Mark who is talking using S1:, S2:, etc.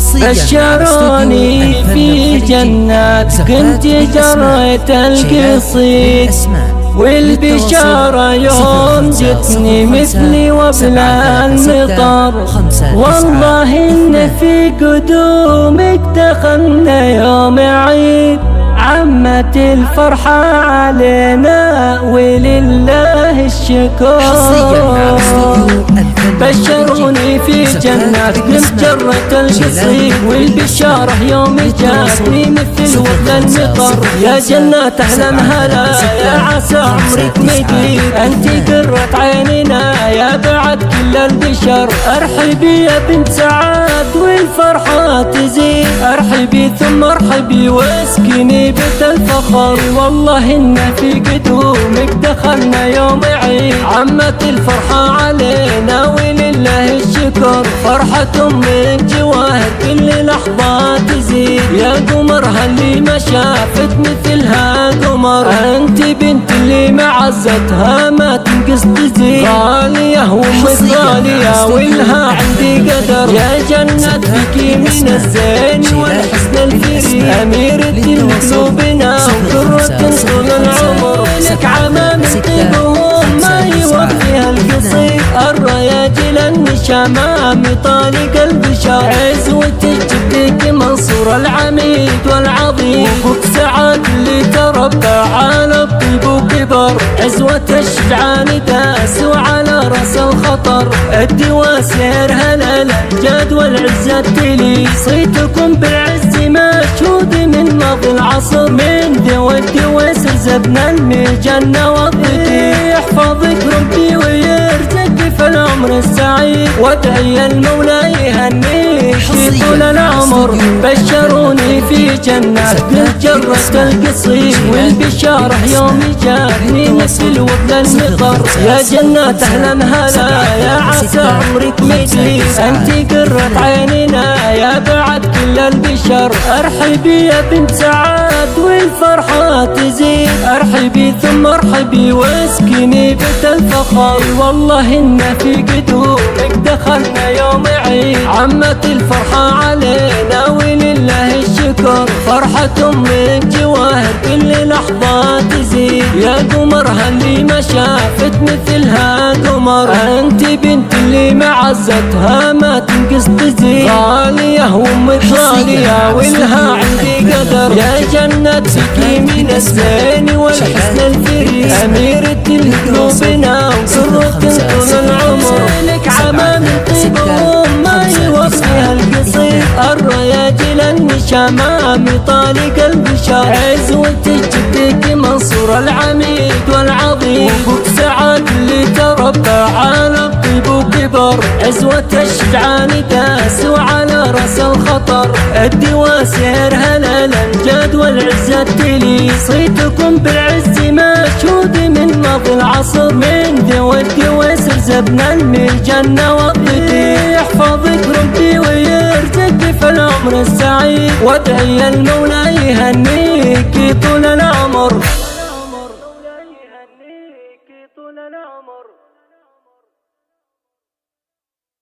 S1: بشروني في جنات كنت جريت القصيد، والبشارة يوم جتني مثلي وبلا المطر. والله إن في قدومك دخلنا يوم عيد، عمت الفرحة علينا ولله الشكر. بشروني في جنات كنت جرت القصيد، والبشارة يوم جاتني مثل وبلا المطر. يا جنات أهلا هلا يا عسى عمرك مديد، انت قرة عيننا يا بعد كل البشر. ارحبي يا بنت سعاد والفرحة تزيد، ارحبي ثم ارحبي واسكني بيت الفخر. والله إن في قدومك دخلنا يوم عيد، عمت الفرحة علينا ولله الشكر. فرحة من جواهر كل لحظة تزيد، يا قمرها اللي ما شافت مثلها قمر. انت بنت اللي معزتها ما تنقص تزيد، غالية ومش غالية ولها عندي قدر. يا جنة فيكي من الزين والحسن الفريد، أميرة قلوبنا وقرة طول العمر. لك عمام طيبهم ما يوفيها القصيد، الرياجل النشامام طالق البشر. عزوتك جدك منصور العميد والعظيم، وفوق سعاد اللي تربى على الطيب وكبر. عزوة الشجعان داس وعلى راس الخطر، الدواسير هلا الأمجاد والعزة تلي. صيتكم بالعز مشهود من ماضي العصر، من ذوي الدواسر زبنا المجنة والضدي. يحفظك ربي ويرزقك في العمر السعيد، وادعي المولى يهنيك في طول العمر. بشروني في جنات كنت جرت القصيد، والبشارة يوم جاتني مثل وبلا المطر. يا جنات أهلا هلا يا عسى عمرك مديد، انت قرة عيننا يا بعد كل البشر. ارحبي يا بنت سعاد والفرحة تزيد، ارحبي ثم ارحبي واسكني بيت الفخر. والله إن في قدومك دخلنا يوم عيد، عمت الفرحة علينا ولله الشكر. فرحة من جواهر كل لحظة تزيد، يا قمرها اللي ما شافت مثلها قمر. انت بنت اللي معزتها ما تنقص تزيد، غالية ومش غالية ولها عندي قدر. يا جنة فيكي من الزين والحسن الفريد، أميرة قلوبنا وقرة طول العمر. لك عمام طيبهم ما يوفيها القصيد، الرياجل النشامام طالق البشر. عزوتك جدك منصور العميد والعظيم، وفوق سعاد اللي تربى على الطيب وكبر. عزوة الشجعان داس وعلى راس الخطر، الدواسير هلا الأمجاد والعزة تلي. صيتكم بالعز مشهود من ماضي العصر، من ذوي الدواسر زبنا المجنة والضدي. يحفظك ربي ويرزقك في العمر السعيد، وادعي المولى يهنيك طول العمر.